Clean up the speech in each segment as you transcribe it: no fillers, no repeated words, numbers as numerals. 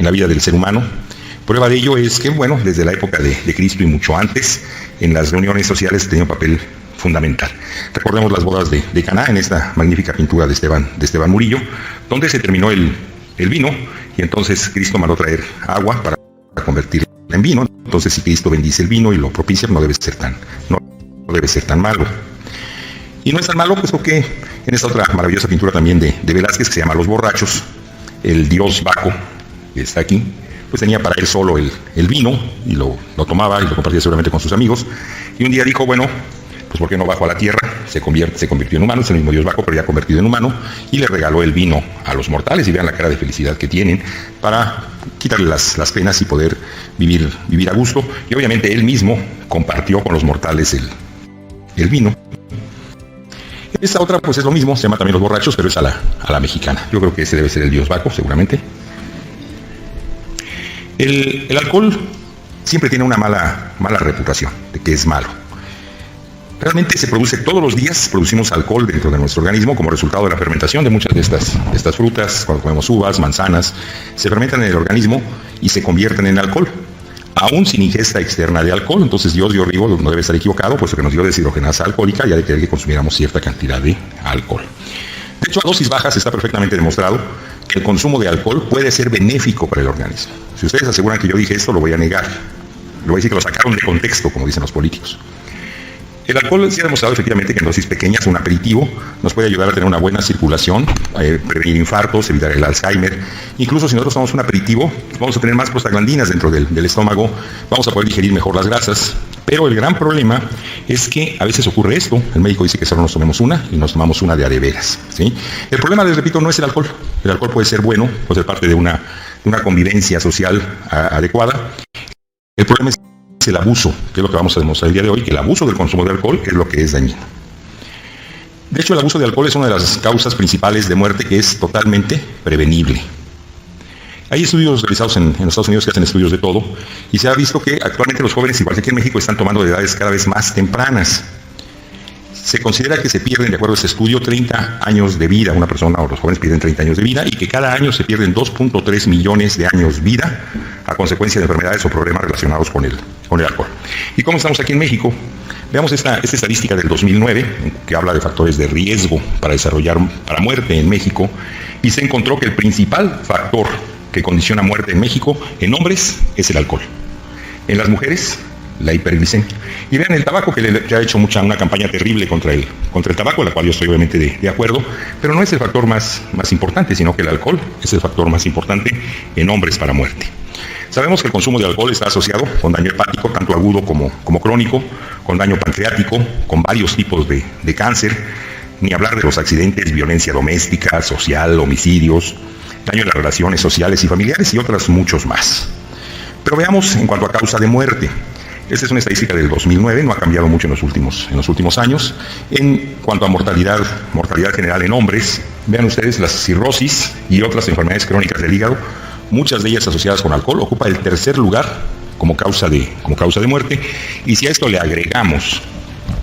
en la vida del ser humano. Prueba de ello es que, bueno, desde la época de Cristo y mucho antes, en las reuniones sociales tenía un papel fundamental. Recordemos las bodas de Caná en esta magnífica pintura de Esteban Murillo, donde se terminó el vino y entonces Cristo mandó traer agua para convertirlo en vino. Entonces, si Cristo bendice el vino y lo propicia, no debe ser tan malo. Y no es tan malo, pues porque en esta otra maravillosa pintura también de Velázquez, que se llama Los Borrachos, el dios Baco, que está aquí, pues tenía para él solo el vino y lo tomaba y lo compartía seguramente con sus amigos. Y un día dijo, bueno, pues ¿por qué no bajo a la tierra? Se convirtió en humano, es el mismo dios Baco, pero ya convertido en humano, y le regaló el vino a los mortales, y vean la cara de felicidad que tienen, para quitarle las penas y poder vivir a gusto. Y obviamente él mismo compartió con los mortales el vino. Esta otra pues es lo mismo, se llama también Los Borrachos, pero es a la mexicana. Yo creo que ese debe ser el dios Baco, seguramente. El alcohol siempre tiene una mala reputación, de que es malo. Realmente se produce todos los días, producimos alcohol dentro de nuestro organismo como resultado de la fermentación de muchas de estas frutas. Cuando comemos uvas, manzanas, se fermentan en el organismo y se convierten en alcohol, aún sin ingesta externa de alcohol. Entonces Dios dio rigo, no debe estar equivocado, puesto que nos dio deshidrogenasa alcohólica y ha de querer que consumiéramos cierta cantidad de alcohol. De hecho, a dosis bajas está perfectamente demostrado que el consumo de alcohol puede ser benéfico para el organismo. Si ustedes aseguran que yo dije esto, lo voy a negar. Le voy a decir que lo sacaron de contexto, como dicen los políticos. El alcohol sí ha demostrado efectivamente que en dosis pequeñas, un aperitivo, nos puede ayudar a tener una buena circulación, prevenir infartos, evitar el Alzheimer. Incluso si nosotros tomamos un aperitivo, vamos a tener más prostaglandinas dentro del estómago, vamos a poder digerir mejor las grasas. Pero el gran problema es que a veces ocurre esto. El médico dice que solo nos tomemos una y nos tomamos una de a de veras, ¿sí? El problema, les repito, no es el alcohol. El alcohol puede ser bueno, puede ser parte de una convivencia social adecuada. El problema es el abuso, que es lo que vamos a demostrar el día de hoy, que el abuso del consumo de alcohol es lo que es dañino. De hecho, el abuso de alcohol es una de las causas principales de muerte que es totalmente prevenible. Hay estudios realizados en los Estados Unidos que hacen estudios de todo, y se ha visto que actualmente los jóvenes, igual que aquí en México, están tomando de edades cada vez más tempranas. Se considera que se pierden, de acuerdo a este estudio, 30 años de vida. Una persona o los jóvenes pierden 30 años de vida, y que cada año se pierden 2.3 millones de años vida a consecuencia de enfermedades o problemas relacionados con el alcohol. ¿Y cómo estamos aquí en México? Veamos esta estadística del 2009, que habla de factores de riesgo para muerte en México, y se encontró que el principal factor que condiciona muerte en México en hombres es el alcohol. En las mujeres, la hiperglicemia. Y vean el tabaco, que ha hecho una campaña terrible contra el tabaco, la cual yo estoy obviamente de acuerdo, pero no es el factor más importante, sino que el alcohol es el factor más importante en hombres para muerte. Sabemos que el consumo de alcohol está asociado con daño hepático, tanto agudo como crónico, con daño pancreático, con varios tipos de cáncer, ni hablar de los accidentes, violencia doméstica, social, homicidios, daño en las relaciones sociales y familiares y otros muchos más. Pero veamos en cuanto a causa de muerte. Esta es una estadística del 2009, no ha cambiado mucho en los últimos años. En cuanto a mortalidad general en hombres, vean ustedes la cirrosis y otras enfermedades crónicas del hígado, muchas de ellas asociadas con alcohol, ocupa el tercer lugar como causa de muerte. Y si a esto le agregamos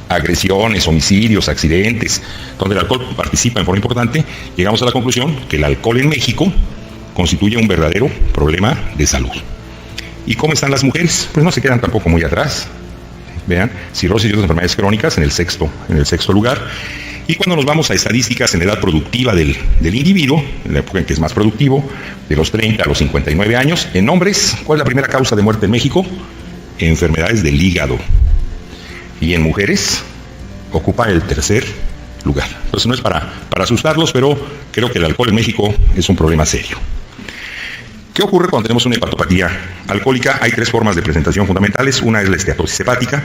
agresiones, homicidios, accidentes, donde el alcohol participa en forma importante, llegamos a la conclusión que el alcohol en México constituye un verdadero problema de salud. ¿Y cómo están las mujeres? Pues no se quedan tampoco muy atrás. Vean, cirrosis y otras enfermedades crónicas en el sexto lugar. Y cuando nos vamos a estadísticas en la edad productiva del individuo, en la época en que es más productivo, de los 30 a los 59 años, en hombres, ¿cuál es la primera causa de muerte en México? Enfermedades del hígado. Y en mujeres ocupa el tercer lugar. Entonces no es para asustarlos, pero creo que el alcohol en México es un problema serio. ¿Qué ocurre cuando tenemos una hepatopatía alcohólica? Hay tres formas de presentación fundamentales. Una es la esteatosis hepática,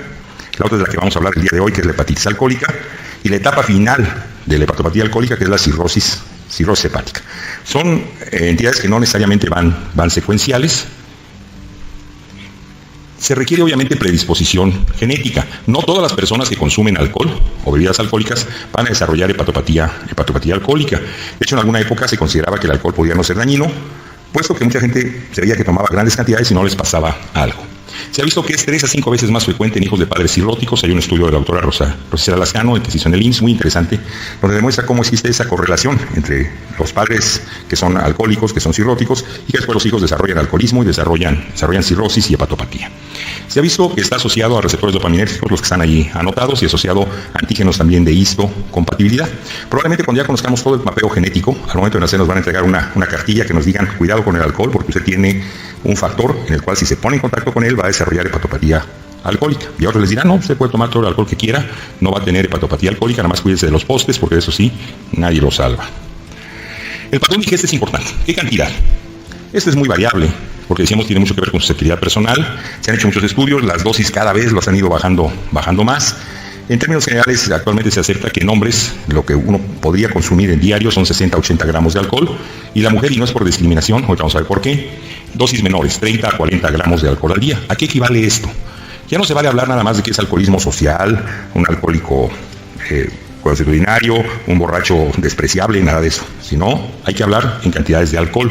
la otra es la que vamos a hablar el día de hoy, que es la hepatitis alcohólica, y la etapa final de la hepatopatía alcohólica, que es la cirrosis hepática. Son entidades que no necesariamente van secuenciales. Se requiere obviamente predisposición genética. No todas las personas que consumen alcohol o bebidas alcohólicas van a desarrollar hepatopatía alcohólica. De hecho, en alguna época se consideraba que el alcohol podía no ser dañino, puesto que mucha gente se veía que tomaba grandes cantidades y no les pasaba algo. Se ha visto que es 3 a 5 veces más frecuente en hijos de padres cirróticos. Hay un estudio de la doctora Rosa Lascano, que se hizo en el IMSS, muy interesante, donde demuestra cómo existe esa correlación entre los padres que son alcohólicos, que son cirróticos, y que después los hijos desarrollan alcoholismo y desarrollan cirrosis y hepatopatía. Se ha visto que está asociado a receptores dopaminérgicos, los que están allí anotados, y asociado a antígenos también de histocompatibilidad. Probablemente cuando ya conozcamos todo el mapeo genético, al momento de nacer nos van a entregar una cartilla que nos digan cuidado con el alcohol, porque usted tiene un factor en el cual si se pone en contacto con él va a desarrollar hepatopatía alcohólica. Y a otros les dirán, no, usted puede tomar todo el alcohol que quiera, no va a tener hepatopatía alcohólica, nada más cuídese de los postres, porque eso sí, nadie lo salva. El patrón digeste es importante. ¿Qué cantidad? Este es muy variable, porque decíamos tiene mucho que ver con su actividad personal. Se han hecho muchos estudios, las dosis cada vez los han ido bajando más. En términos generales, actualmente se acepta que en hombres lo que uno podría consumir en diario son 60 a 80 gramos de alcohol, y la mujer, y no es por discriminación, ahorita vamos a ver por qué, dosis menores, 30 a 40 gramos de alcohol al día. ¿A qué equivale esto? Ya no se vale hablar nada más de que es alcoholismo social, un alcohólico consuetudinario, un borracho despreciable, nada de eso, sino hay que hablar en cantidades de alcohol.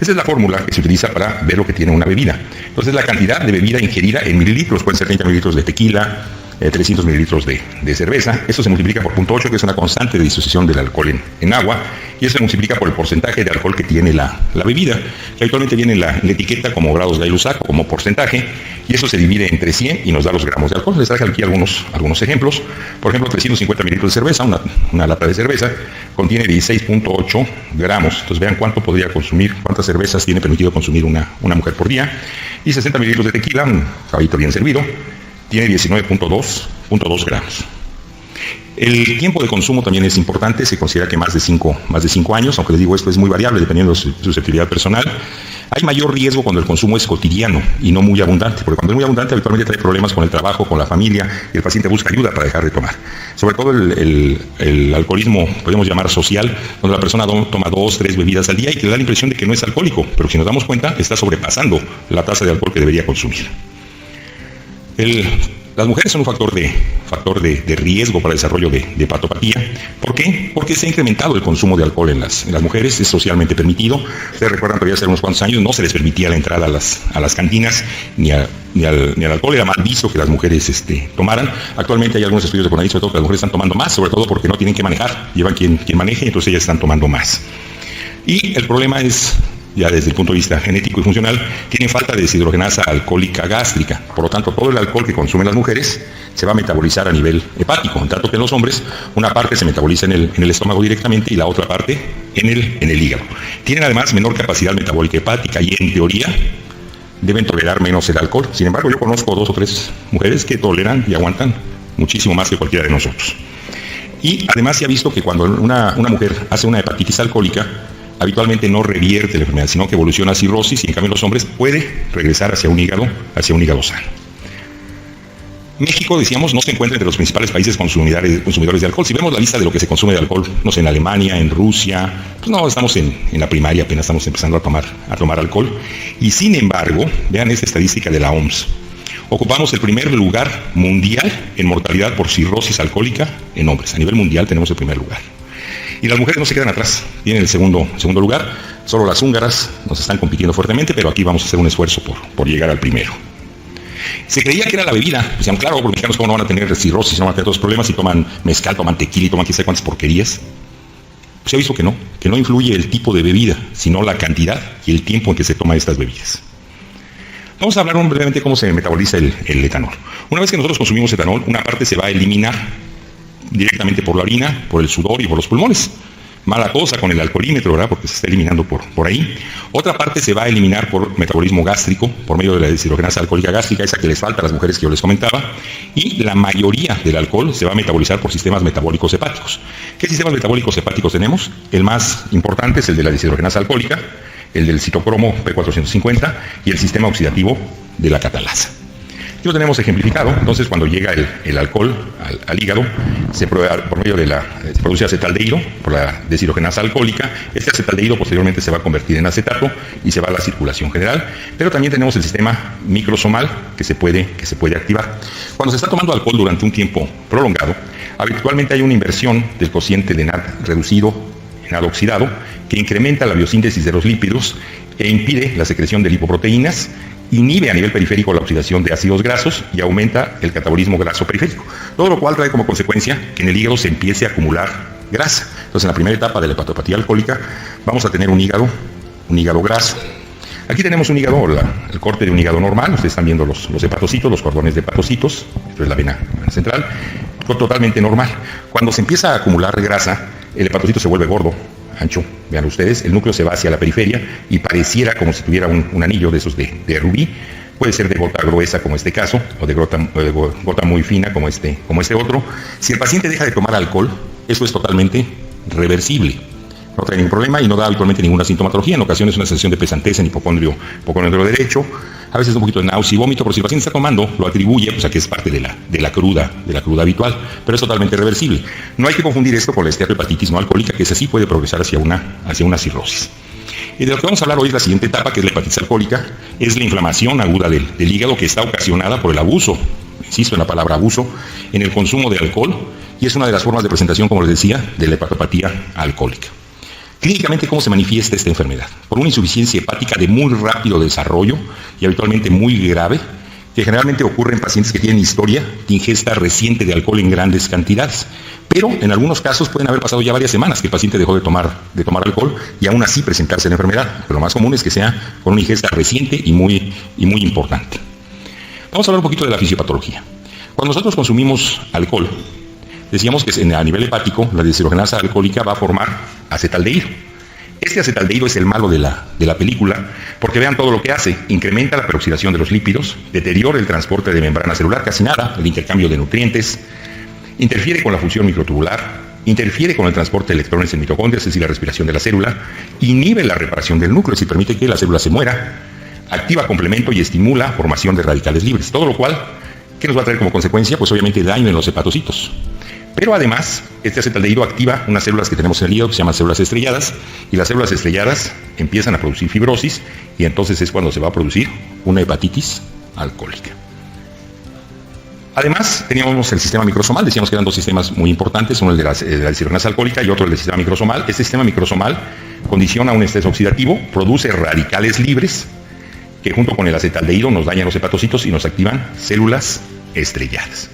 Esa es la fórmula que se utiliza para ver lo que tiene una bebida. Entonces, la cantidad de bebida ingerida en mililitros, pueden ser 30 mililitros de tequila, 300 mililitros de cerveza. Eso se multiplica por 0.8, que es una constante de disociación del alcohol en agua, y eso se multiplica por el porcentaje de alcohol que tiene la bebida, que habitualmente viene en la etiqueta como grados de Gay-Lussac o como porcentaje, y eso se divide entre 100 y nos da los gramos de alcohol. Les traje aquí algunos ejemplos. Por ejemplo, 350 mililitros de cerveza, una lata de cerveza, contiene 16.8 gramos. Entonces vean cuánto podría consumir, cuántas cervezas tiene permitido consumir una mujer por día. Y 60 mililitros de tequila, un caballito bien servido, tiene 19.2 gramos. El tiempo de consumo también es importante, se considera que más de 5 años, aunque les digo esto es muy variable dependiendo de su susceptibilidad personal. Hay mayor riesgo cuando el consumo es cotidiano y no muy abundante, porque cuando es muy abundante habitualmente trae problemas con el trabajo, con la familia, y el paciente busca ayuda para dejar de tomar. Sobre todo el alcoholismo, podemos llamar social, donde la persona toma 2, 3 bebidas al día y que le da la impresión de que no es alcohólico, pero si nos damos cuenta está sobrepasando la tasa de alcohol que debería consumir. Las mujeres son un factor de riesgo para el desarrollo de hepatopatía. ¿Por qué? Porque se ha incrementado el consumo de alcohol en las mujeres, es socialmente permitido. Ustedes recuerdan que hace unos cuantos años no se les permitía la entrada a las cantinas, ni al alcohol, era mal visto que las mujeres tomaran. Actualmente hay algunos estudios de CONADYT, sobre todo que las mujeres están tomando más, sobre todo porque no tienen que manejar, llevan quien maneje, entonces ellas están tomando más. Y el problema es, ya desde el punto de vista genético y funcional, tienen falta de deshidrogenasa alcohólica gástrica. Por lo tanto, todo el alcohol que consumen las mujeres se va a metabolizar a nivel hepático, en tanto que en los hombres una parte se metaboliza en el estómago directamente y la otra parte en el hígado. Tienen además menor capacidad metabólica hepática y en teoría deben tolerar menos el alcohol. Sin embargo, yo conozco 2 o 3 mujeres que toleran y aguantan muchísimo más que cualquiera de nosotros. Y además se ha visto que cuando una mujer hace una hepatitis alcohólica, habitualmente no revierte la enfermedad, sino que evoluciona a cirrosis, y en cambio los hombres puede regresar hacia un hígado sano. México, decíamos, no se encuentra entre los principales países consumidores de alcohol. Si vemos la lista de lo que se consume de alcohol, no sé, en Alemania, en Rusia, pues no, estamos en la primaria, apenas estamos empezando a tomar alcohol. Y sin embargo, vean esta estadística de la OMS. Ocupamos el primer lugar mundial en mortalidad por cirrosis alcohólica en hombres. A nivel mundial tenemos el primer lugar. Y las mujeres no se quedan atrás, tienen el segundo lugar. Solo las húngaras nos están compitiendo fuertemente, pero aquí vamos a hacer un esfuerzo por llegar al primero. Se creía que era la bebida. Decían, claro, los mexicanos cómo no van a tener cirrosis, no van a tener todos los problemas si toman mezcal, toman tequila y toman quién sabe cuántas porquerías. Pues se ha visto que no influye el tipo de bebida, sino la cantidad y el tiempo en que se toma estas bebidas. Vamos a hablar brevemente cómo se metaboliza el etanol. Una vez que nosotros consumimos etanol, una parte se va a eliminar directamente por la orina, por el sudor y por los pulmones. Mala cosa con el alcoholímetro, ¿verdad? Porque se está eliminando por ahí. Otra parte se va a eliminar por metabolismo gástrico, por medio de la deshidrogenasa alcohólica gástrica, esa que les falta a las mujeres que yo les comentaba. Y la mayoría del alcohol se va a metabolizar por sistemas metabólicos hepáticos. ¿Qué sistemas metabólicos hepáticos tenemos? El más importante es el de la deshidrogenasa alcohólica, el del citocromo P450 y el sistema oxidativo de la catalasa. Aquí lo tenemos ejemplificado. Entonces, cuando llega el alcohol al hígado, se produce acetaldehído por la deshidrogenasa alcohólica. Este acetaldehído posteriormente se va a convertir en acetato y se va a la circulación general. Pero también tenemos el sistema microsomal que se puede activar. Cuando se está tomando alcohol durante un tiempo prolongado, habitualmente hay una inversión del cociente de NAD reducido oxidado que incrementa la biosíntesis de los lípidos e impide la secreción de lipoproteínas, inhibe a nivel periférico la oxidación de ácidos grasos y aumenta el catabolismo graso periférico, todo lo cual trae como consecuencia que en el hígado se empiece a acumular grasa. Entonces, en la primera etapa de la hepatopatía alcohólica vamos a tener un hígado graso. Aquí tenemos un hígado, el corte de un hígado normal. Ustedes están viendo los hepatocitos, los cordones de hepatocitos. Esto es la vena central, totalmente normal. Cuando se empieza a acumular grasa, el hepatocito se vuelve gordo, ancho, vean ustedes, el núcleo se va hacia la periferia y pareciera como si tuviera un anillo de esos de rubí. Puede ser de gota gruesa como este caso, o de gota muy fina como este otro. Si el paciente deja de tomar alcohol, eso es totalmente reversible. No trae ningún problema y no da habitualmente ninguna sintomatología. En ocasiones una sensación de pesantez en hipocondrio derecho, a veces un poquito de náusea y vómito, pero si el paciente está tomando, lo atribuye pues, a que es parte de la cruda habitual, pero es totalmente reversible. No hay que confundir esto con la esteatohepatitis no alcohólica, que esa sí puede progresar hacia una cirrosis. Y de lo que vamos a hablar hoy es la siguiente etapa, que es la hepatitis alcohólica, es la inflamación aguda del hígado que está ocasionada por el abuso, insisto en la palabra abuso, en el consumo de alcohol, y es una de las formas de presentación, como les decía, de la hepatopatía alcohólica. Clínicamente, ¿cómo se manifiesta esta enfermedad? Por una insuficiencia hepática de muy rápido desarrollo y habitualmente muy grave, que generalmente ocurre en pacientes que tienen historia de ingesta reciente de alcohol en grandes cantidades. Pero en algunos casos pueden haber pasado ya varias semanas que el paciente dejó de tomar alcohol y aún así presentarse la enfermedad. Pero lo más común es que sea con una ingesta reciente y muy importante. Vamos a hablar un poquito de la fisiopatología. Cuando nosotros consumimos alcohol, decíamos que a nivel hepático la deshidrogenasa alcohólica va a formar acetaldehído. Este acetaldehído es el malo de la película, porque vean todo lo que hace. Incrementa la peroxidación de los lípidos, deteriora el transporte de membrana celular, casi nada, el intercambio de nutrientes, interfiere con la función microtubular, interfiere con el transporte de electrones en mitocondrias, es decir, la respiración de la célula, inhibe la reparación del núcleo, es decir, permite que la célula se muera, activa complemento y estimula formación de radicales libres, todo lo cual, ¿qué nos va a traer como consecuencia? Pues obviamente daño en los hepatocitos. Pero además, este acetaldehído activa unas células que tenemos en el hígado que se llaman células estrelladas, y las células estrelladas empiezan a producir fibrosis, y entonces es cuando se va a producir una hepatitis alcohólica. Además, teníamos el sistema microsomal, decíamos que eran dos sistemas muy importantes, uno el de la deshidrogenasa alcohólica y otro el del sistema microsomal. Este sistema microsomal condiciona un estrés oxidativo, produce radicales libres, que junto con el acetaldehído nos dañan los hepatocitos y nos activan células estrelladas.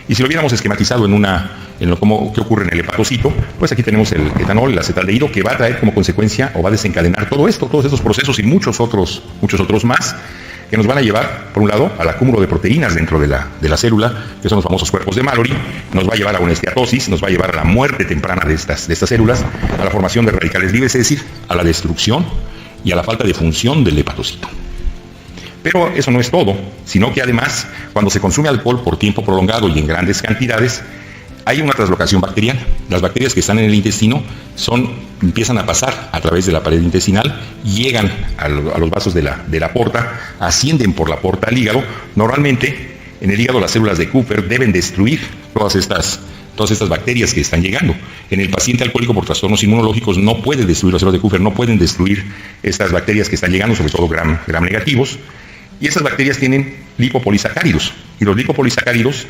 Y si lo hubiéramos esquematizado qué ocurre en el hepatocito, pues aquí tenemos el etanol, el acetaldehído, que va a traer como consecuencia o va a desencadenar todo esto, todos estos procesos y muchos otros más, que nos van a llevar, por un lado, al acúmulo de proteínas dentro de la célula, que son los famosos cuerpos de Mallory, nos va a llevar a una esteatosis, nos va a llevar a la muerte temprana de estas células, a la formación de radicales libres, es decir, a la destrucción y a la falta de función del hepatocito. Pero eso no es todo, sino que además, cuando se consume alcohol por tiempo prolongado y en grandes cantidades, hay una translocación bacteriana. Las bacterias que están en el intestino empiezan a pasar a través de la pared intestinal, llegan a los vasos de la porta, ascienden por la porta al hígado. Normalmente, en el hígado las células de Kupffer deben destruir todas estas bacterias que están llegando. En el paciente alcohólico por trastornos inmunológicos no puede destruir las células de Kupffer, no pueden destruir estas bacterias que están llegando, sobre todo gram negativos. Y esas bacterias tienen lipopolisacáridos, y los lipopolisacáridos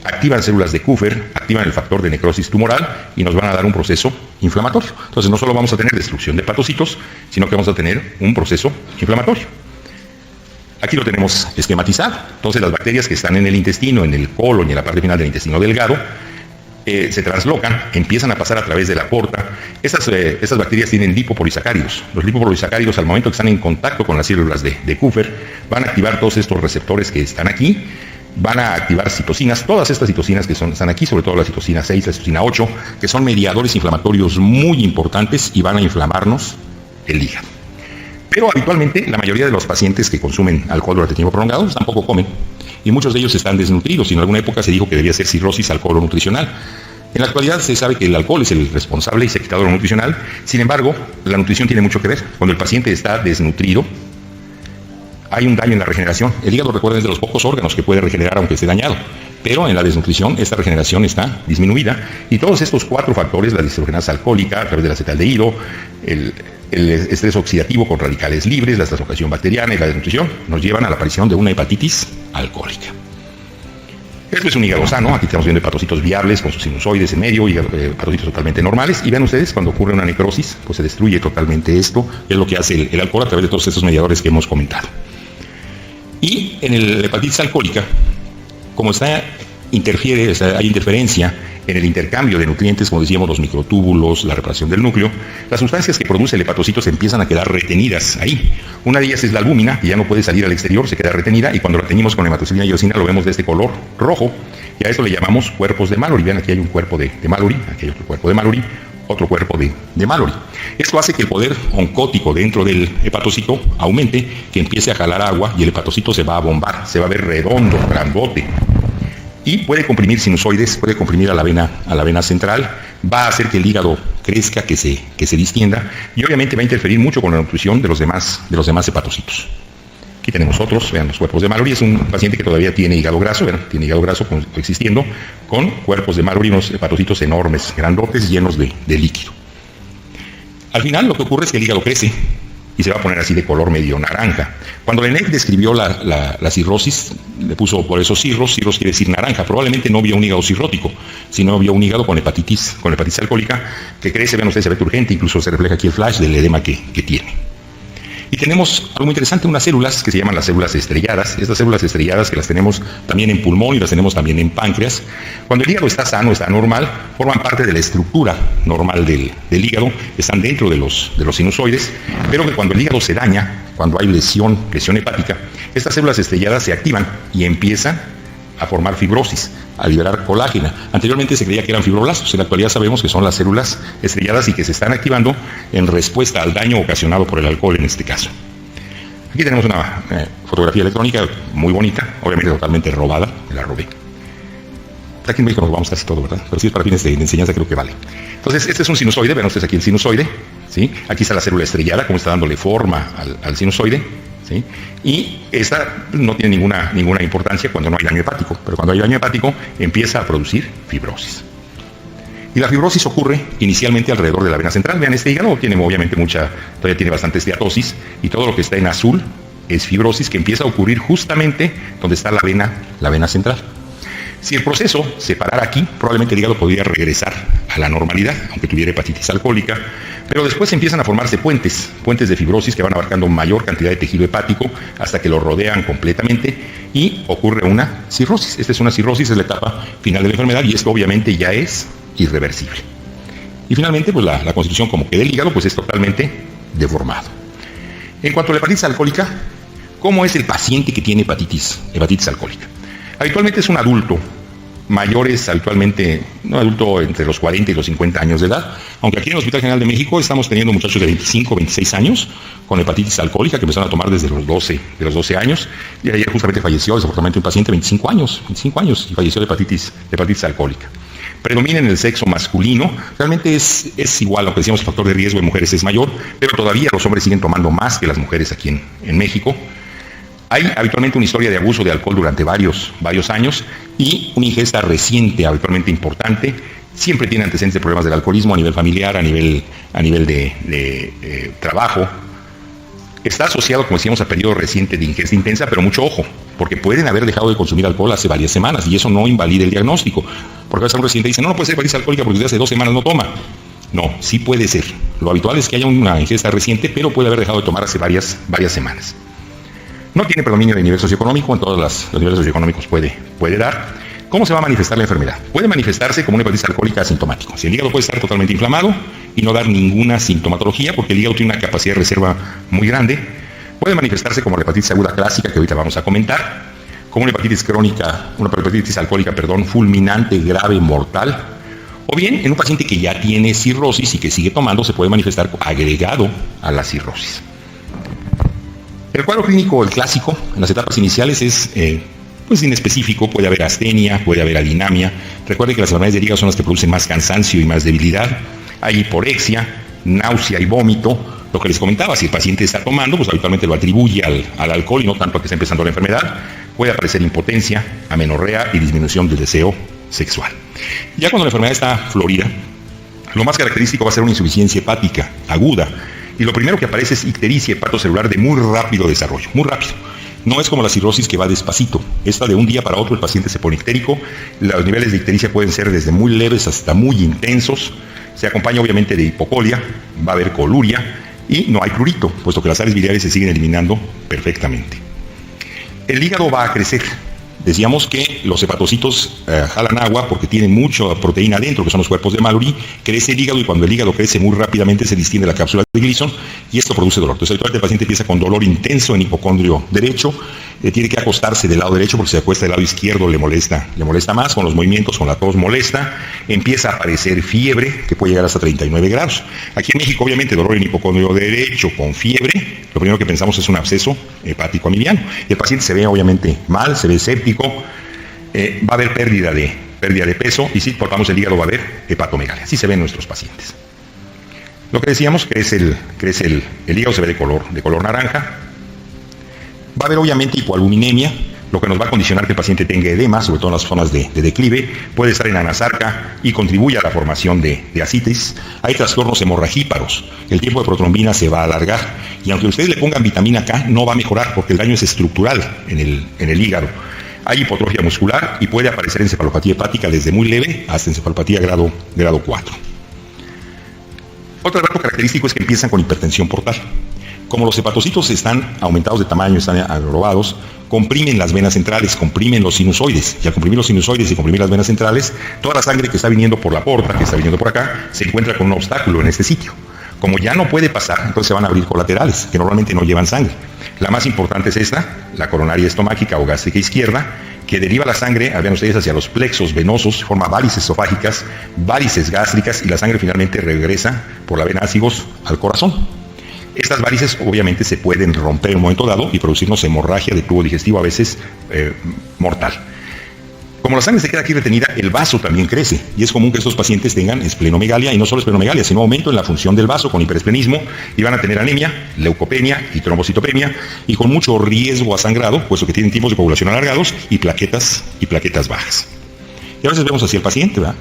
activan células de Kupffer, activan el factor de necrosis tumoral y nos van a dar un proceso inflamatorio. Entonces no solo vamos a tener destrucción de hepatocitos, sino que vamos a tener un proceso inflamatorio. Aquí lo tenemos esquematizado. Entonces las bacterias que están en el intestino, en el colon y en la parte final del intestino delgado, se translocan, empiezan a pasar a través de la porta. Estas bacterias tienen lipopolisacáridos. Los lipopolisacáridos, al momento que están en contacto con las células de Kupffer, van a activar todos estos receptores que están aquí, van a activar citocinas, todas estas citocinas que están aquí, sobre todo la citocina 6, la citocina 8, que son mediadores inflamatorios muy importantes y van a inflamarnos el hígado. Pero habitualmente la mayoría de los pacientes que consumen alcohol durante tiempo prolongado tampoco comen, y muchos de ellos están desnutridos, y en alguna época se dijo que debía ser cirrosis alcoholo-nutricional. En la actualidad se sabe que el alcohol es el responsable y se ha quitado lo nutricional. Sin embargo, la nutrición tiene mucho que ver. Cuando el paciente está desnutrido, hay un daño en la regeneración. El hígado, recuerden, es de los pocos órganos que puede regenerar aunque esté dañado, pero en la desnutrición esta regeneración está disminuida, y todos estos cuatro factores, la deshidrogenasa alcohólica a través del acetaldehído, el estrés oxidativo con radicales libres, la translocación bacteriana y la desnutrición, nos llevan a la aparición de una hepatitis alcohólica. Esto es un hígado sano. Aquí estamos viendo hepatocitos viables con sus sinusoides en medio, hepatocitos totalmente normales. Y vean ustedes, cuando ocurre una necrosis, pues se destruye totalmente esto. Es lo que hace el alcohol a través de todos estos mediadores que hemos comentado. Y en la hepatitis alcohólica, como interfiere, hay interferencia en el intercambio de nutrientes, como decíamos, los microtúbulos, la reparación del núcleo, las sustancias que produce el hepatocito se empiezan a quedar retenidas ahí. Una de ellas es la albúmina, que ya no puede salir al exterior, se queda retenida, y cuando la teñimos con hematocilina y eosina lo vemos de este color rojo, y a eso le llamamos cuerpos de Mallory. Vean, aquí hay un cuerpo de Mallory, aquí hay otro cuerpo de Mallory, otro cuerpo de Mallory. Esto hace que el poder oncótico dentro del hepatocito aumente, que empiece a jalar agua y el hepatocito se va a bombar, se va a ver redondo, grandote. Y puede comprimir sinusoides, puede comprimir a la vena central, va a hacer que el hígado crezca, que se distienda, y obviamente va a interferir mucho con la nutrición de los demás hepatocitos. Aquí tenemos otros, vean los cuerpos de Mallory. Es un paciente que todavía tiene hígado graso, vean, tiene hígado graso coexistiendo con cuerpos de Mallory, unos hepatocitos enormes, grandotes, llenos de líquido. Al final lo que ocurre es que el hígado crece y se va a poner así de color medio naranja. Cuando Laennec describió la cirrosis, le puso por eso cirros quiere decir naranja. Probablemente no vio un hígado cirrótico, sino vio un hígado con hepatitis alcohólica, que crece, vean ustedes, se ve turgente, incluso se refleja aquí el flash del edema que tiene. Y tenemos algo muy interesante, unas células que se llaman las células estrelladas. Estas células estrelladas, que las tenemos también en pulmón y las tenemos también en páncreas, cuando el hígado está sano, está normal, forman parte de la estructura normal del hígado, están dentro de los sinusoides, pero que cuando el hígado se daña, cuando hay lesión hepática, estas células estrelladas se activan y empiezan a formar fibrosis, a liberar colágena. Anteriormente se creía que eran fibroblastos, en la actualidad sabemos que son las células estrelladas y que se están activando en respuesta al daño ocasionado por el alcohol en este caso. Aquí tenemos una fotografía electrónica muy bonita, obviamente totalmente robada, me la robé. Aquí en México nos vamos casi todo, ¿verdad? Pero si es para fines de enseñanza creo que vale. Entonces, este es un sinusoide, ven ustedes aquí el sinusoide, ¿sí? Aquí está la célula estrellada, como está dándole forma al sinusoide, ¿sí? Y esta no tiene ninguna importancia cuando no hay daño hepático, pero cuando hay daño hepático empieza a producir fibrosis. Y la fibrosis ocurre inicialmente alrededor de la vena central. Vean, este hígado tiene obviamente todavía tiene bastante esteatosis, y todo lo que está en azul es fibrosis que empieza a ocurrir justamente donde está la vena central. Si el proceso se parara aquí, probablemente el hígado podría regresar a la normalidad, aunque tuviera hepatitis alcohólica, pero después empiezan a formarse puentes de fibrosis que van abarcando mayor cantidad de tejido hepático hasta que lo rodean completamente y ocurre una cirrosis. Esta es una cirrosis, es la etapa final de la enfermedad, y esto obviamente ya es irreversible. Y finalmente, pues la constitución como que del hígado pues es totalmente deformado. En cuanto a la hepatitis alcohólica, ¿cómo es el paciente que tiene hepatitis alcohólica? Habitualmente es un adulto, mayores habitualmente, un adulto entre los 40 y los 50 años de edad, aunque aquí en el Hospital General de México estamos teniendo muchachos de 25, 26 años con hepatitis alcohólica que empezaron a tomar desde los 12 años, y ayer justamente falleció desafortunadamente un paciente de 25 años y falleció de hepatitis alcohólica. Predomina en el sexo masculino, realmente es igual, lo que decíamos, el factor de riesgo en mujeres es mayor, pero todavía los hombres siguen tomando más que las mujeres aquí en México. Hay habitualmente una historia de abuso de alcohol durante varios años y una ingesta reciente habitualmente importante. Siempre tiene antecedentes de problemas del alcoholismo a nivel familiar, a nivel de trabajo. Está asociado, como decíamos, a periodo reciente de ingesta intensa, pero mucho ojo, porque pueden haber dejado de consumir alcohol hace varias semanas y eso no invalida el diagnóstico. Porque a veces un reciente dice, no puede ser hepatitis alcohólica porque desde hace 2 semanas no toma. No, sí puede ser. Lo habitual es que haya una ingesta reciente, pero puede haber dejado de tomar hace varias semanas. No tiene predominio de nivel socioeconómico, en todos los niveles socioeconómicos puede dar. ¿Cómo se va a manifestar la enfermedad? Puede manifestarse como una hepatitis alcohólica asintomática. Si el hígado puede estar totalmente inflamado y no dar ninguna sintomatología, porque el hígado tiene una capacidad de reserva muy grande, puede manifestarse como la hepatitis aguda clásica, que ahorita vamos a comentar, como una hepatitis crónica, una hepatitis alcohólica, fulminante, grave, mortal, o bien en un paciente que ya tiene cirrosis y que sigue tomando, se puede manifestar agregado a la cirrosis. El cuadro clínico, el clásico, en las etapas iniciales es inespecífico, puede haber astenia, puede haber adinemia. Recuerden que las enfermedades del hígado son las que producen más cansancio y más debilidad. Hay hiporexia, náusea y vómito. Lo que les comentaba, si el paciente está tomando, pues habitualmente lo atribuye al alcohol y no tanto a que está empezando la enfermedad. Puede aparecer impotencia, amenorrea y disminución del deseo sexual. Ya cuando la enfermedad está florida, lo más característico va a ser una insuficiencia hepática aguda. Y lo primero que aparece es ictericia hepatocelular de muy rápido desarrollo, muy rápido. No es como la cirrosis que va despacito. Esta de un día para otro el paciente se pone ictérico. Los niveles de ictericia pueden ser desde muy leves hasta muy intensos. Se acompaña obviamente de hipocolia, va a haber coluria y no hay prurito, puesto que las sales biliares se siguen eliminando perfectamente. El hígado va a crecer. Decíamos que los hepatocitos jalan agua porque tienen mucha proteína adentro, que son los cuerpos de Mallory. Crece el hígado y cuando el hígado crece muy rápidamente se distiende la cápsula de Gleason y esto produce dolor. Entonces habitualmente el paciente empieza con dolor intenso en hipocondrio derecho, tiene que acostarse del lado derecho porque si se acuesta del lado izquierdo le molesta más, con los movimientos, con la tos molesta, empieza a aparecer fiebre que puede llegar hasta 39 grados. Aquí en México obviamente dolor en hipocondrio derecho con fiebre, lo primero que pensamos es un absceso hepático amibiano. El paciente se ve obviamente mal, se ve séptico, va a haber pérdida de peso y si cortamos el hígado va a haber hepatomegalia. Así se ven nuestros pacientes. Lo que decíamos, crece el hígado, se ve de color naranja. Va a haber obviamente hipoalbuminemia, lo que nos va a condicionar que el paciente tenga edema, sobre todo en las zonas de declive, puede estar en anasarca y contribuye a la formación de ascitis. Hay trastornos hemorragíparos, el tiempo de protrombina se va a alargar y aunque ustedes le pongan vitamina K no va a mejorar porque el daño es estructural en el hígado. Hay hipotrofia muscular y puede aparecer encefalopatía hepática desde muy leve hasta encefalopatía grado 4. Otro dato característico es que empiezan con hipertensión portal. Como los hepatocitos están aumentados de tamaño, están aglobados, comprimen las venas centrales, comprimen los sinusoides. Y al comprimir los sinusoides y comprimir las venas centrales, toda la sangre que está viniendo por la porta, que está viniendo por acá, se encuentra con un obstáculo en este sitio. Como ya no puede pasar, entonces se van a abrir colaterales, que normalmente no llevan sangre. La más importante es esta, la coronaria estomáquica o gástrica izquierda, que deriva la sangre, vean ustedes, hacia los plexos venosos, forma varices esofágicas, varices gástricas y la sangre finalmente regresa por la vena ácigos al corazón. Estas varices obviamente se pueden romper en un momento dado y producirnos hemorragia de tubo digestivo, a veces mortal. Como la sangre se queda aquí retenida, el vaso también crece y es común que estos pacientes tengan esplenomegalia y no solo esplenomegalia, sino aumento en la función del vaso con hiperesplenismo y van a tener anemia, leucopenia y trombocitopenia y con mucho riesgo a sangrado, puesto que tienen tiempos de coagulación alargados y plaquetas bajas. Y a veces vemos así el paciente, ¿verdad?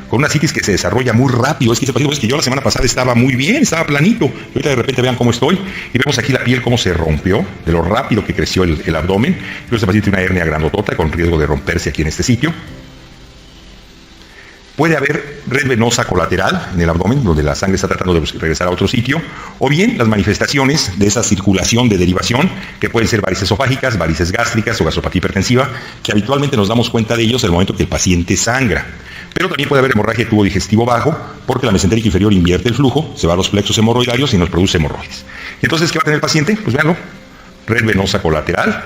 Con una citis que se desarrolla muy rápido. Es que ese paciente, es que yo la semana pasada estaba muy bien, estaba planito. Y ahorita de repente vean cómo estoy. Y vemos aquí la piel cómo se rompió, de lo rápido que creció el abdomen. Entonces este paciente tiene una hernia grandotota con riesgo de romperse aquí en este sitio. Puede haber red venosa colateral en el abdomen, donde la sangre está tratando de regresar a otro sitio, o bien las manifestaciones de esa circulación de derivación, que pueden ser varices esofágicas, varices gástricas o gastropatía hipertensiva, que habitualmente nos damos cuenta de ellos en el momento que el paciente sangra. Pero también puede haber hemorragia de tubo digestivo bajo, porque la mesentérica inferior invierte el flujo, se va a los plexos hemorroidarios y nos produce hemorroides. Y entonces, ¿qué va a tener el paciente? Pues véanlo, red venosa colateral,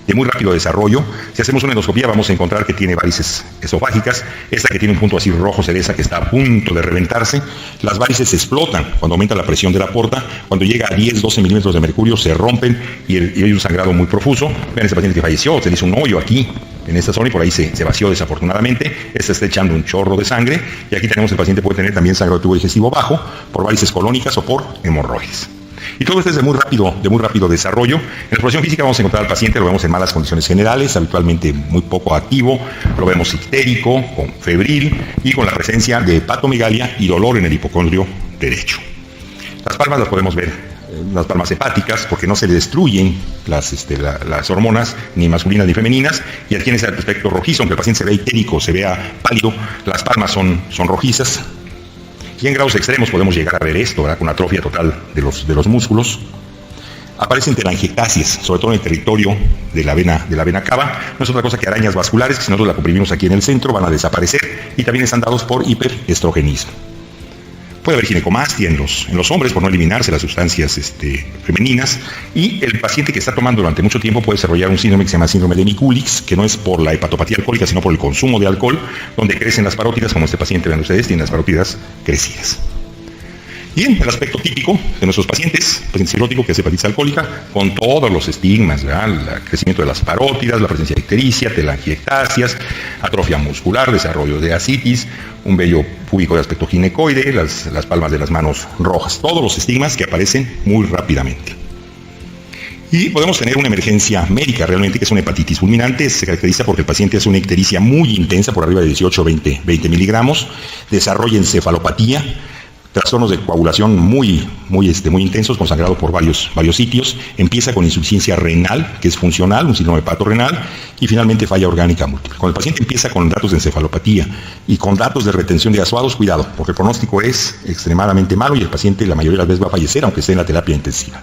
de muy rápido desarrollo. Si hacemos una endoscopía vamos a encontrar que tiene varices esofágicas, esta que tiene un punto así rojo cereza que está a punto de reventarse. Las varices explotan cuando aumenta la presión de la porta, cuando llega a 10-12 milímetros de mercurio se rompen y hay un sangrado muy profuso. Vean ese paciente que falleció, se le hizo un hoyo aquí en esta zona y por ahí se vació desafortunadamente. Esta está echando un chorro de sangre y aquí tenemos el paciente puede tener también sangrado de tubo digestivo bajo por varices colónicas o por hemorroides. Y todo esto es de muy rápido desarrollo. En la exploración física vamos a encontrar al paciente, lo vemos en malas condiciones generales, habitualmente muy poco activo, lo vemos ictérico, con febril y con la presencia de hepatomegalia y dolor en el hipocondrio derecho. Las palmas las podemos ver, las palmas hepáticas, porque no se le destruyen las hormonas, ni masculinas ni femeninas, y aquí en ese aspecto rojizo, aunque el paciente se vea ictérico, se vea pálido, las palmas son rojizas. Y en grados extremos podemos llegar a ver esto, ¿verdad? Con atrofia total de los músculos. Aparecen telangiectasias, sobre todo en el territorio de la vena cava. No es otra cosa que arañas vasculares, que si nosotros la comprimimos aquí en el centro van a desaparecer y también están dados por hiperestrogenismo. Puede haber ginecomastia en los hombres por no eliminarse las sustancias femeninas y el paciente que está tomando durante mucho tiempo puede desarrollar un síndrome que se llama síndrome de Mikulicz, que no es por la hepatopatía alcohólica sino por el consumo de alcohol, donde crecen las parótidas, como este paciente, vean ustedes, tiene las parótidas crecidas. Y en el aspecto típico de nuestros pacientes, paciente cirrótico que es hepatitis alcohólica, con todos los estigmas, ¿verdad? El crecimiento de las parótidas, la presencia de ictericia, telangiectasias, atrofia muscular, desarrollo de ascitis, un vello púbico de aspecto ginecoide, las palmas de las manos rojas, todos los estigmas que aparecen muy rápidamente. Y podemos tener una emergencia médica realmente, que es una hepatitis fulminante. Se caracteriza porque el paciente hace una ictericia muy intensa, por arriba de 18 o 20 miligramos, desarrolla encefalopatía, trastornos de coagulación muy intensos, con sangrado por varios sitios. Empieza con insuficiencia renal, que es funcional, un síndrome hepatorenal, y finalmente falla orgánica múltiple. Cuando el paciente empieza con datos de encefalopatía y con datos de retención de gasoados, cuidado, porque el pronóstico es extremadamente malo y el paciente la mayoría de las veces va a fallecer, aunque esté en la terapia intensiva.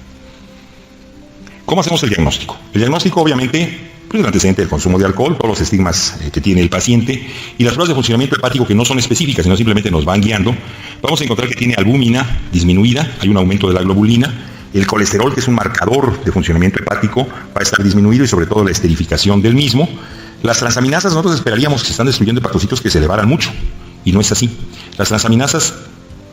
¿Cómo hacemos el diagnóstico? El diagnóstico, obviamente, pues el antecedente del consumo de alcohol, todos los estigmas que tiene el paciente y las pruebas de funcionamiento hepático que no son específicas, sino simplemente nos van guiando. Vamos a encontrar que tiene albúmina disminuida, hay un aumento de la globulina, el colesterol, que es un marcador de funcionamiento hepático, va a estar disminuido y sobre todo la esterificación del mismo. Las transaminasas, nosotros esperaríamos que se están destruyendo hepatocitos que se elevaran mucho, y no es así. Las transaminasas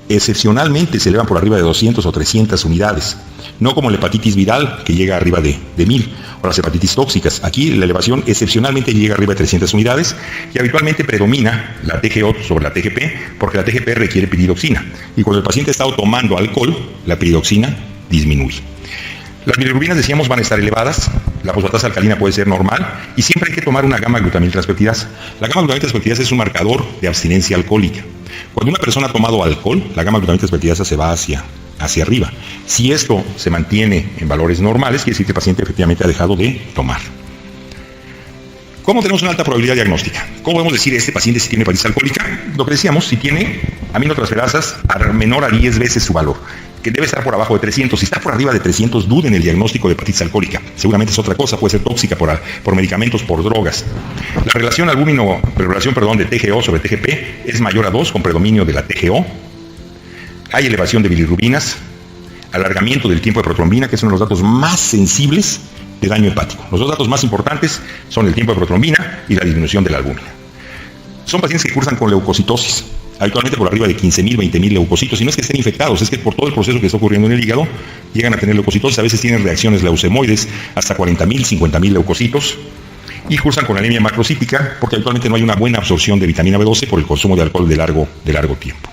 excepcionalmente se elevan por arriba de 200 o 300 unidades, no como la hepatitis viral, que llega arriba de 1000, o las hepatitis tóxicas. Aquí la elevación excepcionalmente llega arriba de 300 unidades y habitualmente predomina la TGO sobre la TGP, porque la TGP requiere piridoxina, y cuando el paciente ha estado tomando alcohol, la piridoxina disminuye. Las bilirrubinas, decíamos, van a estar elevadas, la fosfatasa alcalina puede ser normal, y siempre hay que tomar una gamma-glutamiltranspeptidasa. La gamma-glutamiltranspeptidasa es un marcador de abstinencia alcohólica. Cuando una persona ha tomado alcohol, la gamma-glutamiltranspeptidasa se va hacia arriba. Si esto se mantiene en valores normales, quiere decir que el paciente efectivamente ha dejado de tomar. ¿Cómo tenemos una alta probabilidad diagnóstica? ¿Cómo podemos decir este paciente si tiene hepatitis alcohólica? Lo que decíamos, si tiene aminotransferasas menor a 10 veces su valor, que debe estar por abajo de 300. Si está por arriba de 300, duden el diagnóstico de hepatitis alcohólica. Seguramente es otra cosa, puede ser tóxica por medicamentos, por drogas. La relación de TGO sobre TGP es mayor a 2, con predominio de la TGO. Hay elevación de bilirrubinas, alargamiento del tiempo de protrombina, que son los datos más sensibles de daño hepático. Los dos datos más importantes son el tiempo de protrombina y la disminución de la albúmina. Son pacientes que cursan con leucocitosis, habitualmente por arriba de 15.000, 20.000 leucocitos, y no es que estén infectados, es que por todo el proceso que está ocurriendo en el hígado, llegan a tener leucocitosis, a veces tienen reacciones leucemoides, hasta 40.000, 50.000 leucocitos, y cursan con anemia macrocítica, porque habitualmente no hay una buena absorción de vitamina B12 por el consumo de alcohol de largo tiempo.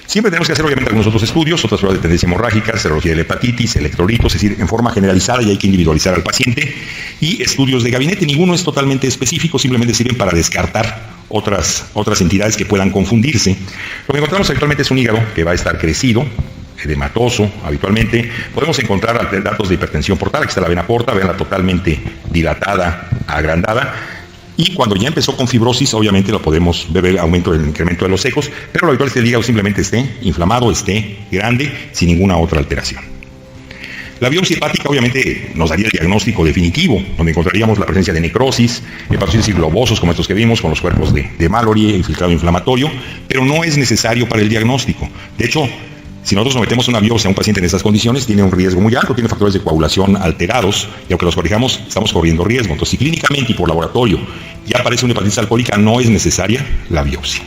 Siempre tenemos que hacer, obviamente, algunos otros estudios, otras pruebas de tendencia hemorrágica, serología de la hepatitis, electrolitos, es decir, en forma generalizada, y hay que individualizar al paciente, y estudios de gabinete. Ninguno es totalmente específico, simplemente sirven para descartar otras entidades que puedan confundirse. Lo que encontramos habitualmente es un hígado que va a estar crecido, edematoso, habitualmente. Podemos encontrar datos de hipertensión portal, aquí está la vena porta, veanla totalmente dilatada, agrandada. Y cuando ya empezó con fibrosis, obviamente lo podemos ver el incremento de los ecos, pero lo habitual es que el hígado simplemente esté inflamado, esté grande, sin ninguna otra alteración. La biopsia hepática obviamente nos daría el diagnóstico definitivo, donde encontraríamos la presencia de necrosis, hepatocitos globosos como estos que vimos, con los cuerpos de Mallory, infiltrado inflamatorio, pero no es necesario para el diagnóstico. De hecho, si nosotros sometemos una biopsia a un paciente en estas condiciones, tiene un riesgo muy alto, tiene factores de coagulación alterados, y aunque los corrijamos, estamos corriendo riesgo. Entonces, si clínicamente y por laboratorio ya aparece una hepatitis alcohólica, no es necesaria la biopsia.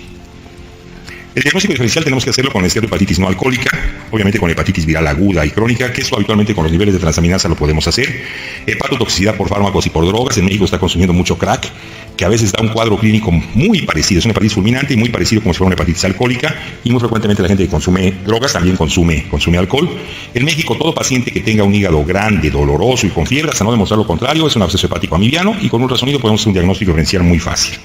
El diagnóstico diferencial tenemos que hacerlo con esteatohepatitis no alcohólica, obviamente con hepatitis viral aguda y crónica, que eso habitualmente con los niveles de transaminasa lo podemos hacer. Hepatotoxicidad por fármacos y por drogas, en México está consumiendo mucho crack, que a veces da un cuadro clínico muy parecido, es una hepatitis fulminante y muy parecido como si fuera una hepatitis alcohólica, y muy frecuentemente la gente que consume drogas también consume alcohol. En México, todo paciente que tenga un hígado grande, doloroso y con fiebre, hasta no demostrar lo contrario, es un absceso hepático amibiano, y con un ultrasonido podemos hacer un diagnóstico diferencial muy fácil.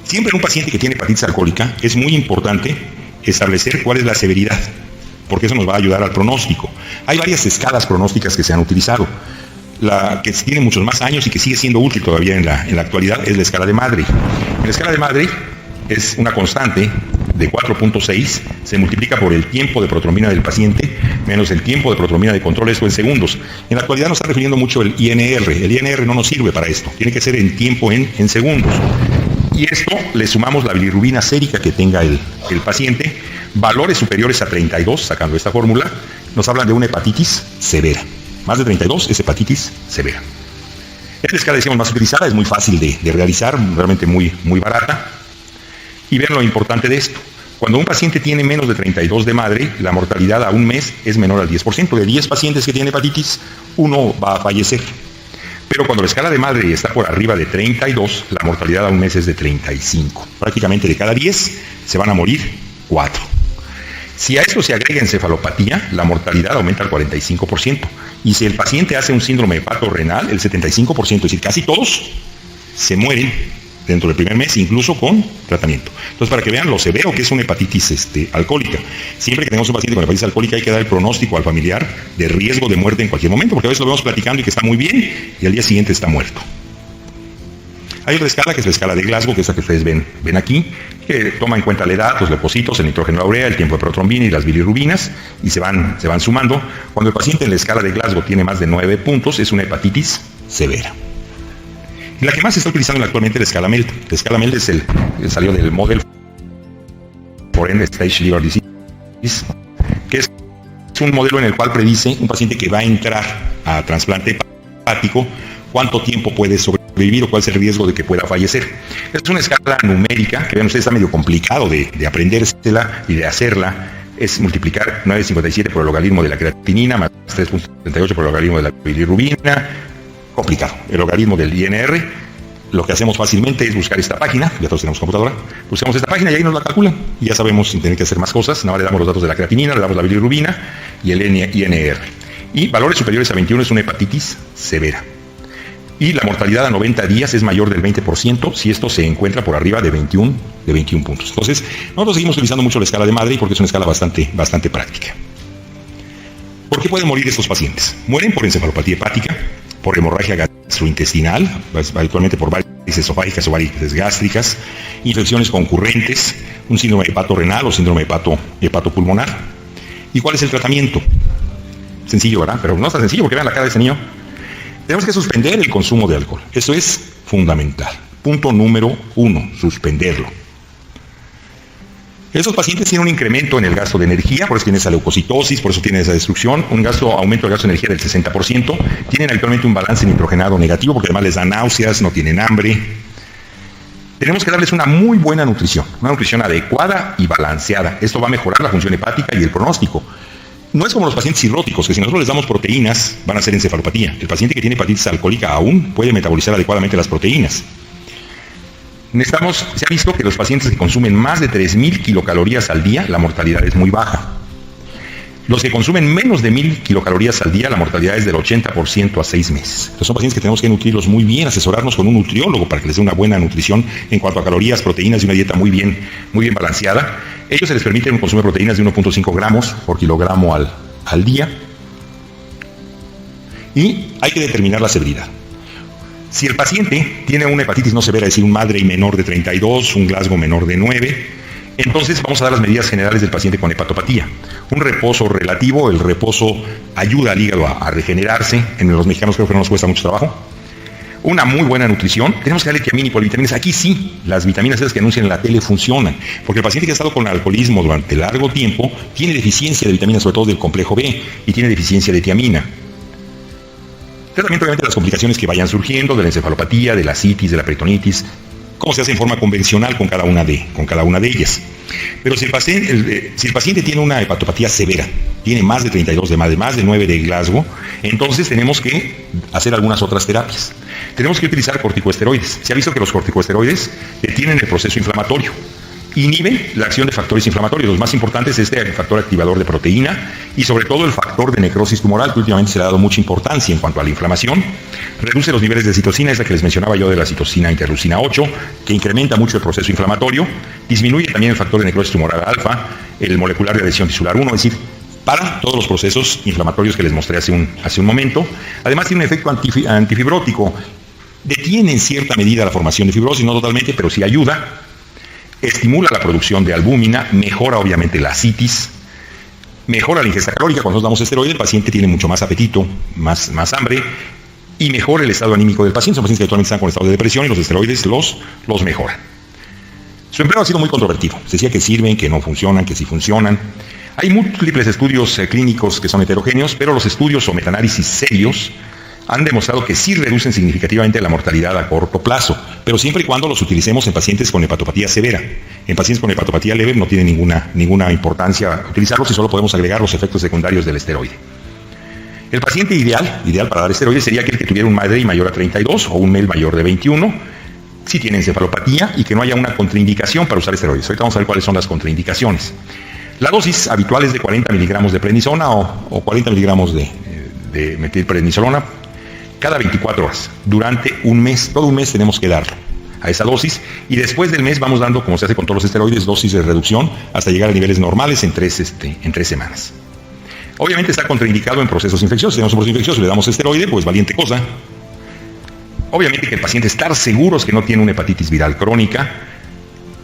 Siempre en un paciente que tiene hepatitis alcohólica es muy importante establecer cuál es la severidad, porque eso nos va a ayudar al pronóstico. Hay varias escalas pronósticas que se han utilizado. La que tiene muchos más años y que sigue siendo útil todavía en la actualidad es la escala de Madrid. En la escala de Madrid es una constante de 4.6, se multiplica por el tiempo de protrombina del paciente menos el tiempo de protrombina de control, esto en segundos. En la actualidad nos está refiriendo mucho el INR. El INR no nos sirve para esto, tiene que ser en tiempo en segundos. Y esto le sumamos la bilirrubina sérica que tenga el paciente, valores superiores a 32, sacando esta fórmula, nos hablan de una hepatitis severa. Más de 32 es hepatitis severa. Esta escala, decimos, más utilizada, es muy fácil de realizar, realmente muy barata. Y vean lo importante de esto. Cuando un paciente tiene menos de 32 de madre, la mortalidad a un mes es menor al 10%. De 10 pacientes que tienen hepatitis, uno va a fallecer. Pero cuando la escala de madre está por arriba de 32, la mortalidad a un mes es de 35. Prácticamente de cada 10 se van a morir 4. Si a esto se agrega encefalopatía, la mortalidad aumenta al 45%. Y si el paciente hace un síndrome hepatorrenal, el 75%, es decir, casi todos se mueren dentro del primer mes, incluso con tratamiento. Entonces, para que vean lo severo que es una hepatitis alcohólica. Siempre que tenemos un paciente con hepatitis alcohólica hay que dar el pronóstico al familiar de riesgo de muerte en cualquier momento, porque a veces lo vemos platicando y que está muy bien y al día siguiente está muerto. Hay otra escala que es la escala de Glasgow, que es la que ustedes ven aquí, que toma en cuenta la edad, los leucocitos, el nitrógeno de la urea, el tiempo de protrombina y las bilirrubinas, y se van sumando. Cuando el paciente en la escala de Glasgow tiene más de 9 puntos, es una hepatitis severa. Y la que más se está utilizando actualmente es la escala MELD. La escala MELD salió del Model for End-Stage Liver Disease, que es un modelo en el cual predice un paciente que va a entrar a trasplante hepático, cuánto tiempo puede sobrevivir o cuál es el riesgo de que pueda fallecer. Es una escala numérica, que vean ustedes está medio complicado de aprendérsela y de hacerla. Es multiplicar 9.57 por el logaritmo de la creatinina más 3.78 por el logaritmo de la bilirrubina. Complicado. El logaritmo del INR, lo que hacemos fácilmente es buscar esta página, ya todos tenemos computadora, buscamos esta página y ahí nos la calculan, y ya sabemos sin tener que hacer más cosas, nada más le damos los datos de la creatinina, le damos la bilirrubina y el INR. Y valores superiores a 21 es una hepatitis severa. Y la mortalidad a 90 días es mayor del 20% si esto se encuentra por arriba de 21 puntos. Entonces, nosotros seguimos utilizando mucho la escala de Madrid porque es una escala bastante práctica. ¿Por qué pueden morir estos pacientes? Mueren por encefalopatía hepática, por hemorragia gastrointestinal, habitualmente por varices esofágicas o varices gástricas, infecciones concurrentes, un síndrome hepatorrenal o síndrome hepatopulmonar. ¿Y cuál es el tratamiento? Sencillo, ¿verdad? Pero no está sencillo porque vean la cara de ese niño. Tenemos que suspender el consumo de alcohol. Eso es fundamental. Punto número 1, suspenderlo. Esos pacientes tienen un incremento en el gasto de energía, por eso tienen esa leucocitosis, por eso tienen esa destrucción, aumento del gasto de energía del 60%, tienen actualmente un balance nitrogenado negativo porque además les da náuseas, no tienen hambre. Tenemos que darles una muy buena nutrición, una nutrición adecuada y balanceada. Esto va a mejorar la función hepática y el pronóstico. No es como los pacientes cirróticos, que si nosotros les damos proteínas van a ser encefalopatía. El paciente que tiene hepatitis alcohólica aún puede metabolizar adecuadamente las proteínas. Se ha visto que los pacientes que consumen más de 3.000 kilocalorías al día, la mortalidad es muy baja. Los que consumen menos de 1.000 kilocalorías al día, la mortalidad es del 80% a 6 meses. Entonces son pacientes que tenemos que nutrirlos muy bien, asesorarnos con un nutriólogo para que les dé una buena nutrición en cuanto a calorías, proteínas y una dieta muy bien balanceada. Ellos se les permite un consumo de proteínas de 1.5 gramos por kilogramo al día. Y hay que determinar la severidad. Si el paciente tiene una hepatitis no severa, es decir, un Madre menor de 32, un Glasgow menor de 9, entonces vamos a dar las medidas generales del paciente con hepatopatía. Un reposo relativo, el reposo ayuda al hígado a regenerarse, en los mexicanos creo que no nos cuesta mucho trabajo. Una muy buena nutrición, tenemos que darle tiamina y polivitaminas. Aquí sí, las vitaminas esas que anuncian en la tele funcionan, porque el paciente que ha estado con alcoholismo durante largo tiempo tiene deficiencia de vitaminas, sobre todo del complejo B, y tiene deficiencia de tiamina. Tratamiento, obviamente, las complicaciones que vayan surgiendo, de la encefalopatía, de la citis, de la peritonitis, cómo se hace en forma convencional con cada una de ellas. Pero si el paciente tiene una hepatopatía severa, tiene más de 32 de más de 9 de Glasgow, entonces tenemos que hacer algunas otras terapias. Tenemos que utilizar corticosteroides. Se ha visto que los corticosteroides detienen el proceso inflamatorio, inhiben la acción de factores inflamatorios. Los más importantes es el factor activador de proteína y sobre todo el factor de necrosis tumoral, que últimamente se le ha dado mucha importancia en cuanto a la inflamación. Reduce los niveles de citocina, es la que les mencionaba yo de la citocina interleucina 8, que incrementa mucho el proceso inflamatorio. Disminuye también el factor de necrosis tumoral alfa, el molecular de adhesión tisular 1, es decir, para todos los procesos inflamatorios que les mostré hace un momento. Además tiene un efecto antifibrótico. Detiene en cierta medida la formación de fibrosis, no totalmente, pero sí ayuda. Estimula la producción de albúmina, mejora obviamente la citis, mejora la ingesta calórica. Cuando nos damos esteroide, el paciente tiene mucho más apetito, más hambre, y mejora el estado anímico del paciente. Son pacientes que actualmente están con estado de depresión y los esteroides los mejoran. Su empleo ha sido muy controvertido. Se decía que sirven, que no funcionan, que sí funcionan. Hay múltiples estudios clínicos que son heterogéneos, pero los estudios o metaanálisis serios han demostrado que sí reducen significativamente la mortalidad a corto plazo, pero siempre y cuando los utilicemos en pacientes con hepatopatía severa. En pacientes con hepatopatía leve no tiene ninguna importancia utilizarlos y solo podemos agregar los efectos secundarios del esteroide. El paciente ideal para dar esteroides sería aquel que tuviera un MADREI mayor a 32 o un MEL mayor de 21, si tiene encefalopatía y que no haya una contraindicación para usar esteroides. Ahorita vamos a ver cuáles son las contraindicaciones. La dosis habitual es de 40 miligramos de prednisona o 40 miligramos de metilprednisolona cada 24 horas, durante un mes. Todo un mes tenemos que darlo. a esa dosis, y después del mes vamos dando, como se hace con todos los esteroides, dosis de reducción hasta llegar a niveles normales en 3 semanas. Obviamente está contraindicado en procesos infecciosos. Si tenemos un proceso infeccioso y le damos esteroide, pues valiente cosa. Obviamente que el paciente estar seguros que no tiene una hepatitis viral crónica,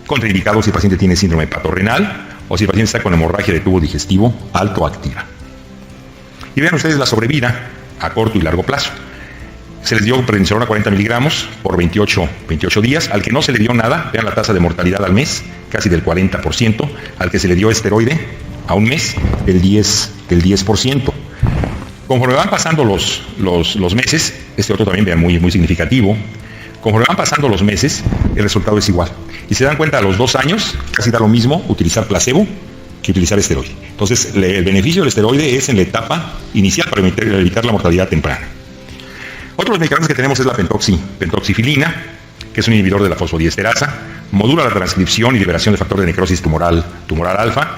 contraindicado si el paciente tiene síndrome hepatorrenal o si el paciente está con hemorragia de tubo digestivo alto activa. Y vean ustedes la sobrevida a corto y largo plazo. Se les dio prednisolona 40 miligramos por 28 días. Al que no se le dio nada, vean la tasa de mortalidad al mes, casi del 40%. Al que se le dio esteroide a un mes, del 10%. Conforme van pasando los meses, este otro también vean muy significativo, conforme van pasando los meses, el resultado es igual. Y se dan cuenta, a los 2 años, casi da lo mismo utilizar placebo que utilizar esteroide. Entonces, el beneficio del esteroide es en la etapa inicial para evitar la mortalidad temprana. Otros medicamentos que tenemos es la pentoxifilina, que es un inhibidor de la fosfodiesterasa, modula la transcripción y liberación de factor de necrosis tumoral alfa,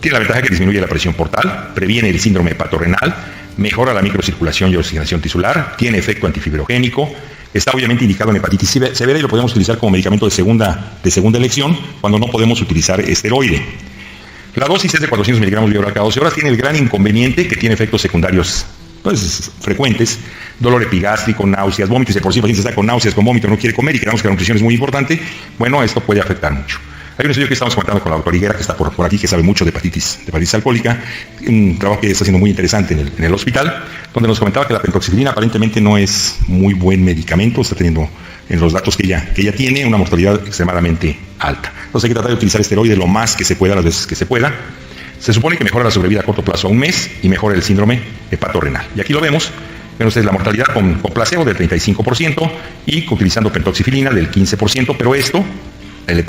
tiene la ventaja que disminuye la presión portal, previene el síndrome hepatorrenal, mejora la microcirculación y oxigenación tisular, tiene efecto antifibrogénico, está obviamente indicado en hepatitis severa y lo podemos utilizar como medicamento de segunda elección cuando no podemos utilizar esteroide. La dosis es de 400 miligramos de cada 12 horas, tiene el gran inconveniente que tiene efectos secundarios frecuentes, dolor epigástrico, náuseas, vómitos. Si por sí el paciente está con náuseas, con vómito, no quiere comer y creemos que la nutrición es muy importante, bueno, esto puede afectar mucho. Hay un estudio que estamos comentando con la doctora Higuera, que está por aquí, que sabe mucho de hepatitis alcohólica, un trabajo que está siendo muy interesante en el hospital, donde nos comentaba que la pentoxifilina aparentemente no es muy buen medicamento, está teniendo en los datos que ella tiene una mortalidad extremadamente alta. Entonces hay que tratar de utilizar esteroide lo más que se pueda, las veces que se pueda. Se supone que mejora la sobrevida a corto plazo a un mes y mejora el síndrome hepatorrenal. Y aquí lo vemos. Ven ustedes la mortalidad con placebo del 35% y utilizando pentoxifilina del 15%, pero esto en la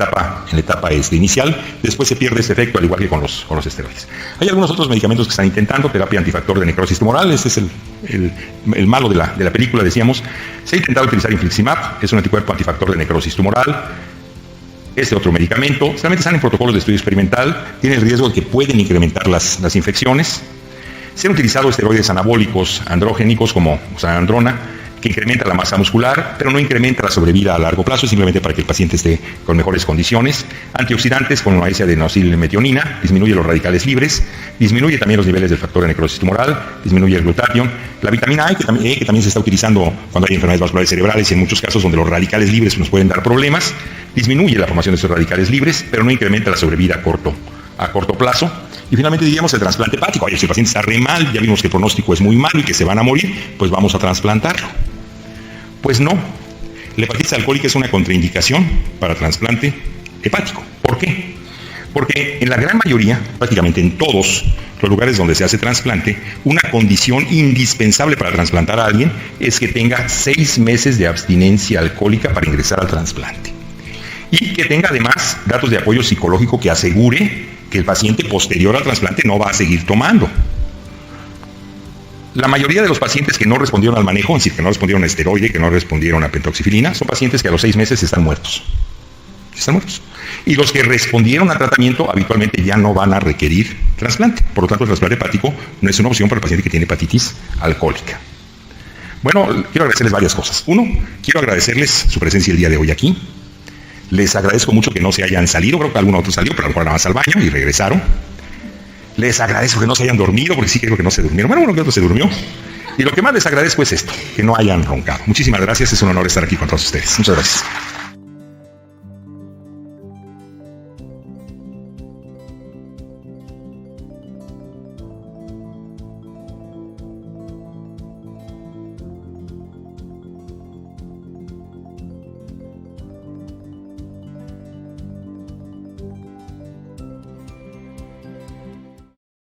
etapa inicial, después se pierde este efecto, al igual que con los esteroides. Hay algunos otros medicamentos que están intentando, terapia antifactor de necrosis tumoral, este es el malo de la película, decíamos. Se ha intentado utilizar infliximab, es un anticuerpo antifactor de necrosis tumoral. Este otro medicamento, solamente están en protocolos de estudio experimental, tiene el riesgo de que pueden incrementar las infecciones. Se han utilizado esteroides anabólicos androgénicos como oxandrona, que incrementa la masa muscular, pero no incrementa la sobrevida a largo plazo, simplemente para que el paciente esté con mejores condiciones. Antioxidantes con una adenosylmetionina, disminuye los radicales libres, disminuye también los niveles del factor de necrosis tumoral, disminuye el glutatión. La vitamina A, que también se está utilizando cuando hay enfermedades vasculares cerebrales y en muchos casos donde los radicales libres nos pueden dar problemas, disminuye la formación de esos radicales libres, pero no incrementa la sobrevida a corto plazo. Y finalmente diríamos el trasplante hepático. Oye, si el paciente está re mal, ya vimos que el pronóstico es muy malo y que se van a morir, pues vamos a trasplantarlo. Pues no, la hepatitis alcohólica es una contraindicación para trasplante hepático. ¿Por qué? Porque en la gran mayoría, prácticamente en todos los lugares donde se hace trasplante, una condición indispensable para trasplantar a alguien es que tenga 6 meses de abstinencia alcohólica para ingresar al trasplante. Y que tenga además datos de apoyo psicológico que asegure que el paciente posterior al trasplante no va a seguir tomando. La mayoría de los pacientes que no respondieron al manejo, es decir, que no respondieron a esteroide, que no respondieron a pentoxifilina, son pacientes que a los 6 meses están muertos. Están muertos. Y los que respondieron al tratamiento habitualmente ya no van a requerir trasplante. Por lo tanto, el trasplante hepático no es una opción para el paciente que tiene hepatitis alcohólica. Bueno, quiero agradecerles varias cosas. Uno, quiero agradecerles su presencia el día de hoy aquí. Les agradezco mucho que no se hayan salido, creo que alguno otro salió, pero a lo mejor nada más al baño y regresaron. Les agradezco que no se hayan dormido, porque sí creo que no se durmieron. Bueno, uno que otro se durmió. Y lo que más les agradezco es esto, que no hayan roncado. Muchísimas gracias, es un honor estar aquí con todos ustedes. Muchas gracias.